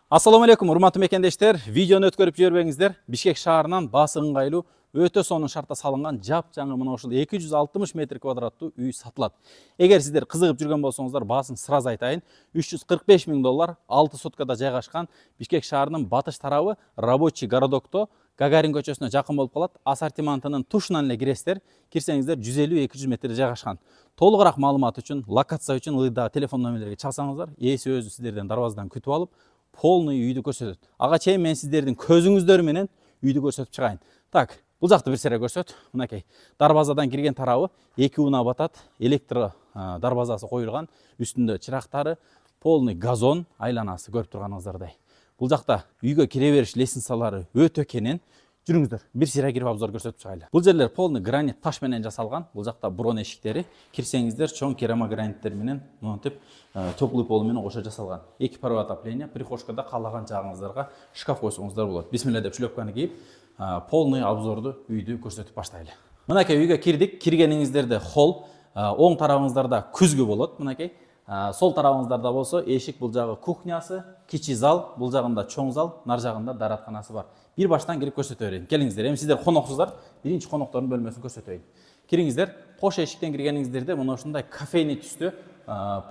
Assalamu алейкум, урматтуу мекендештер. Видеону өткөрүп жибербеңиздер. Бишкек шаарынан басы ыңгайлуу, өтө сонун шартта салынган жап-жаңы мына ушул 260 метр квадраттуу үй сатылат. Эгер сиздер кызыгып жүргөн болсоңуздар, баасын сразу айтайын. 345 000 доллар 6 соткада жайгашкан Бишкек шаарынын батыш тарабы Рабочий городокто Гагарин көчөсүнө жакын болуп калат. Ассортиментинин тушунан эле киресиздер. Кирсеңиздер 150-200 метрде жайгашкан. Толугураак маалымат үчүн, локация үчүн ылдыдагы телефон номерлерге чалсаңыздар, ээси өзү сиздерден дарбазадан күтүп алып, полный үйдү көрсөтөт. Ага чейин мен сиздердин көзүңүздөр менен үйдү көрсөтүп чыгайын. Так, бул жакты бир сере көрсөт. Мынакей. Дарбазадан кирген тарабы 2 унаа батат, электро дарбазасы коюлган, үстүндө чырактары, полный газон, айланасы көрүп турганыңыздардай. Бул жакта үйгө кире бериш лестницалары өтө кенен. Жүрүңүздөр, бир сыйра кирип обзор көрсөтүп чыгайлы. Бул жерлер полный гранит таш менен жасалган. Бул жакта брон эшиктери, кирсеңиздер чоң керамограниттер менен, монтип, теплый пол менен кошо жасалган. 2 паровой отопление, прихожкада каалаган жагыңыздарга шкаф койсоңуздар болот. Бисмилла деп шлёпканы кийип, полный обзорду үйдү көрсөтүп баштайлы. Мынакей үйгө кирдик. Киргениңиздерде холл, оң тарабыңыздарда күзгү болот. Мынакей. Сол тарабыңыздарда болсо эшик, бул жагы кухнясы, кичи зал, бул жагында чоң зал, нар жагында дааратканасы бар. Бир баштан кирип көрсөтө берейин. Келиңиздер, эми сиздер коноксуздар, биринчи коноктордун бөлмөсүн көрсөтөйүн. Кириңиздер, кош эшиктен киргениңиздерде мына ушундай кофейный түстө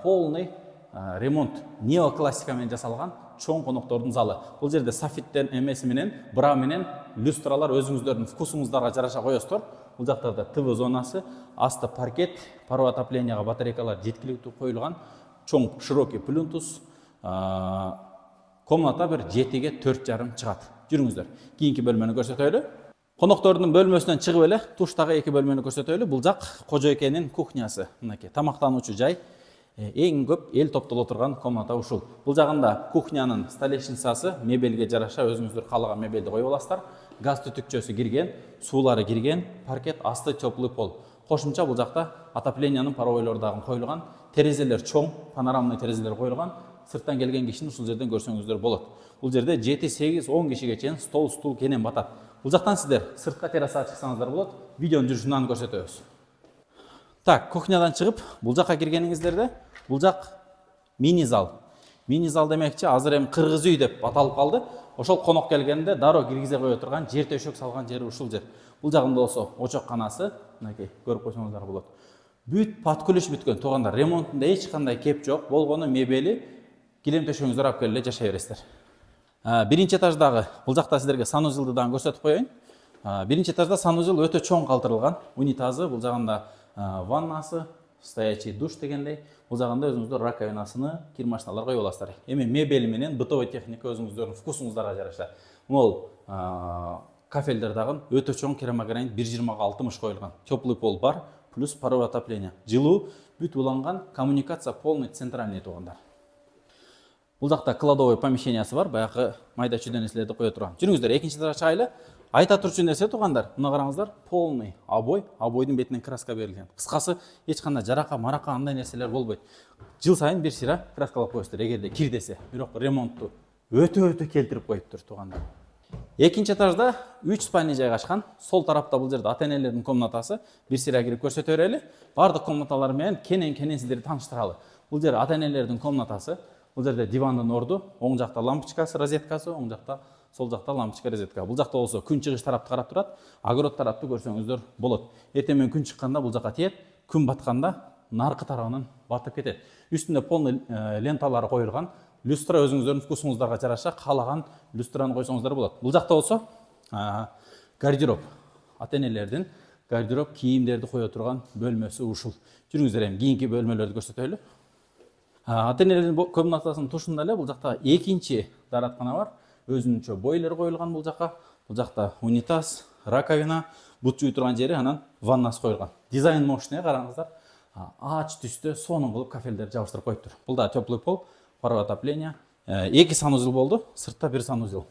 полный ремонт, неоклассика менен жасалган чоң коноктордун залы. Бул жерде софиттен эмеси менен, бра менен люстралар өзүңүздөрдүн вкусуңуздарга жараша коесуздар. Бул жактарда ТВ зонасы, асты паркет, паровой отопленияга батарейкалар жеткиликтүү коюлган, чоң широкий плинтус, комната бир 7-ге 4,5 чыгат. Жүрүңүздөр. Кийинки бөлмөнү көрсөтөлү. Коноктордун бөлмөсүнөн чыгып эле туштагы 2 бөлмөнү көрсөтөлү. Бул жак кожойкенин кухнясы. Мынакей тамактануучу жай. Эң көп эл топтоло турган комната ушул. Бул жагында кухнянын столешницасы, мебелге жараша өзүңүздөр каалаган мебелди коюп аласыздар. Газ түтүкчөсү кирген, суулары кирген, паркет, асты теплый пол. Кошумча бул жакта отопленияның паровойлору дагы коюлган, терезелер чоң, панорамный терезелер коюлган. Сырттан келген кишини ушул жерден көрсөңүздөр болот. Бул жерде 7, 8, 10 кишиге чейин стол, стул кенен батат. Бул жактан сиздер сыртка террасага чыксаңыздар болот. Видеонун жүрүшүнөн көрсөтөбүз. Так, кухнядан чыгып, бул жакка киргениңиздерде, бул жак мини зал. Мини зал демекчи, азыр эми кыргыз үй деп аталып калды. Ошол конок келгенде дароо киргизе кое турган, жер төшөк салган жери ушул жер. Бул жагында болсо очокканасы, мынакей көрүп койсоңуздар болот. Бүт паткүлүш бүткөн, туугандар, ремонтунда эч кандай кеп жок. Болгону мебели, килем төшөгүңүздөр алып келип жашай бересиздер. Биринчи этаждагы бул жакта сиздерге санузелди дагы көрсөтүп коеюн. Биринчи этажда санузел өтө чоң калтырылган. Унитазы, бул жагында ваннасы, стоячий душ дегендей. Бул жагында өзүңүздөр раковинасыны, кир машиналар коюп аласыздар. Эми мебель менен бытовой техника өзүңүздөрдүн вкусуңуздарга жараша. Могул кафелдер дагы өтө чоң керамогранит 1,20-60 коюлган. Теплый пол бар, плюс паровой отопление. Жылуу бүт уланган, коммуникация полный центральный туугандар. Бул жакта кладовый помещениясы бар, баягы майда чүйдө нерселерди кое турган. Жүрүңүздөр, экинчи этажга чыгайлы. Айта турчу нерсе туугандар, мына караңыздар, полный обой, обойдун бетинен краска берилген. Кыскасы, эч кандай жарака, марака андай нерселер болбойт. Жыл сайын бир сыйра краскалап коесуздар, эгерде кир десе. Бирок ремонтту өтө келтирип коюптур туугандар. Экинчи этажда 3 спальня жайгашкан. Сол тарапта бул жерде ата-энелердин комнатасы. Бир сыйра кирип көрсөтө берели. Бардык комнаталар менен кенен сиздерди тааныштыралы. Бул жер ата-энелердин комнатасы. Бул жерде дивандын орду, оң жакта лампочкасы, розеткасы, оң жакта, сол жакта лампочка, розетка. Бул жакта болсо күн чыгыш тарапты карап турат, огород тарапты көрсөңүздөр болот. Эртең менен күн чыкканда бул жакка тиет, күн батканда наркы тарабынан батып кетет. Үстүндө полный ленталары коюлган. Люстра өзүңүздөрдүн вкусуңуздарга жараша каалаган люстраны койсоңуздар болот. Бул жакта болсо гардероб. Ата-энелердин гардероб кийимдерди кое турган бөлмөсү ушул. Жүрүңүздөр, эми кийинки бөлмөлөрдү көрсөтөлү. Ата-энелердин комнатасынын тушунда эле бул жакта экинчи даараткана бар. Өзүнчө бойлер коюлган бул жакка. Бул жакта унитаз, раковина, бут жууй турган жери, анан ваннасы коюлган. Дизайн мощный, караңыздар. Аач түстө сонун кылып кафелдер жабыштырып коюптур. Бул да теплый пол, паровой отопление. 2 санузел болду, сыртта 1 санузел.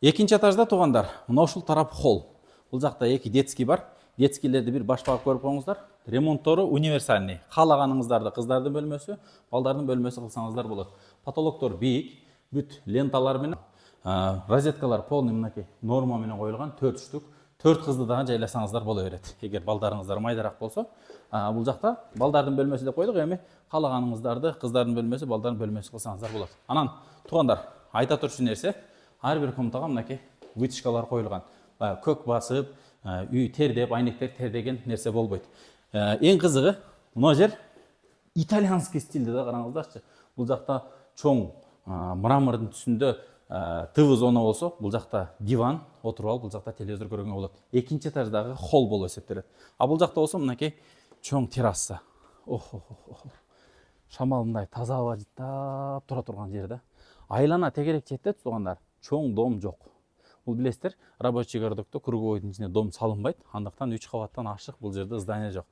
Экинчи этажда туугандар, мына ушул тарап холл. Бул жакта 2 детский бар. Детскийлерди бир баш багып көрүп коюңуздар. Ремонттору универсальный. Каалаганыңыздарды кыздардын бөлмөсү, балдардын бөлмөсү кылсаңыздар болот. Потолоктор бийик, бүт ленталар менен, розеткалар полный мынакей норма менен коюлган, 4 штук. 4 кызды дагы жайласаңыздар боло берет. Эгер балдарыңыздар майдараак болсо, бул жакта балдардын бөлмөсү деп койдук, эми каалаганыңыздарды кыздардын бөлмөсү, балдардын бөлмөсү кылсаңыздар болот. Анан туугандар, айта турчу нерсе, ар бир комнатага мынакей вытяжкалар коюлган. Баягы көк басып, үй тердеп, айнектер тердеген нерсе болбойт. Эң кызыгы, мына жер итальянский стилде да, караңыздарчы. Бул жакта чоң мрамордун түсүндө тв зона болсо, бул жакта диван отуруп алып, бул жакта телевизор көргөнгө болот. Экинчи этаждагы холл болуп эсептелет. А бул жакта болсо мынакей чоң терраса. Шамал мындай таза аба жыттап тура турган жер да. Айлана тегерек четте туугандар, чоң дом жок. Бул билесиздер, рабочий городокто круговойдун ичине дом салынбайт, андыктан 3 кабаттан ашык бул жерде здание жок.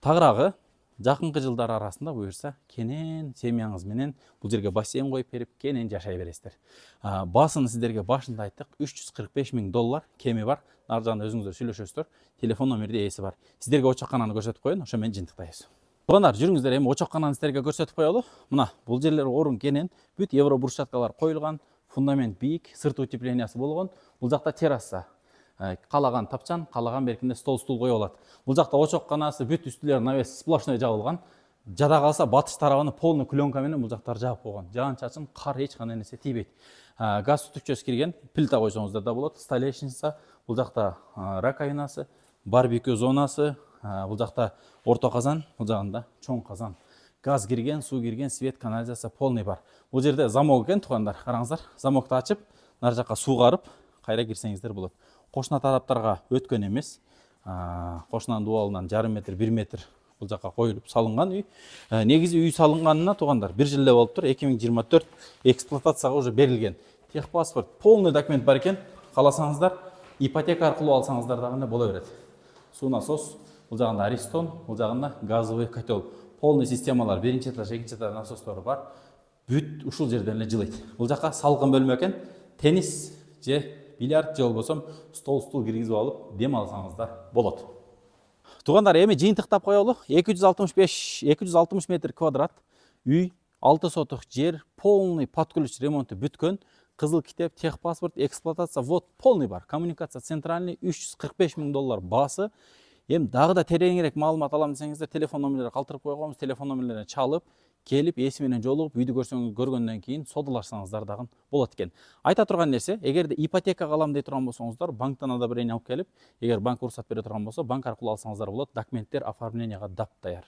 Тагыраагы жакынкы жылдар арасында буюрса, кенен семьяңыз менен бул жерге бассейн коюп берип, кенен жашай бересиздер. Басын сиздерге башында айттык, $345,000 кеми бар. Ар жагында өзүңүздөр сүйлөшөсүздөр. Телефон номери ээси бар. Сиздерге очоккананы көрсөтүп коеюн, ошо менен жыйынтыктайбыз. Туугандар, жүрүңүздөр, эми очоккананы сиздерге көрсөтүп коелу. Мына, бул жерлер орун кенен, бүт евро брусчаткалар коюлган, фундамент бийик, сырт утеплениясы болгон. Бул жакта терраса. Калаган тапчан, калаган беркинде стол кое алат. Бул жакта очокканасы, бүт үстүлөр навес сплошной жабылган. Жада калса батыш тарабына полный пленка менен бул жактар жаап койгон. Жаан чачын, кар эч кандай нерсе тийбейт. Газ түтүкчөсү кирген, плита койсоңуздар да болот. Столешница, бул жакта раковинасы, барбекю зонасы, бул жакта орто казан, бул жагында чоң казан. Газ кирген, суу кирген, свет, канализация полный бар. Бул жерде замок экен, туугандар, караңыздар. Замокты ачып, нар жакка суу карып, кайра кирсеңиздер болот. Кошуна тараптарга өткөн эмес. Кошунанын дубалынан 1,5 метр, 1 метр бул жакка коюлуп салынган үй. Негизи үй салынганына туугандар 1 жыл эле болуптур. 2024 эксплуатацияга уже берилген. Техпаспорт полный документ бар экен. Кааласаңыздар, ипотека аркылуу алсаңыздар дагы боло берет. Суу насос, бул жагында аристон, бул жагында газовый котел. Полный системалар, биринчи этаж, экинчи этаж насостору бар. Бүт ушул жерден эле жылыйт. Бул жакка салкын бөлмө экен. Теннис же бильярд же болбосом стул киргизип алып дем алсаңыздар болот. Туугандар, эми жыйынтыктап коелу. 260 метр квадрат үй, 6 соток жер, полный под ключ ремонту бүткөн. Кызыл китеп, техпаспорт, эксплуатация, вот полный бар. Коммуникация центральный, $345,000 басы. Эми дагы да тереңирээк маалымат алам десеңиздер, телефон номерлери калтырып койгонбуз. Телефон номерлерин чалып, келип, эси менен жолугуп, үйдү көргөндөн кийин содалашсаңыздар дагы болот экен. Айта турган нерсе, эгерде ипотека алам дей турган болсоңуздар, банктан одобрение алып келип, эгер банк уруксат бере турган болсо, банк аркылуу алсаңыздар болот. Документтер оформленияга дап даяр.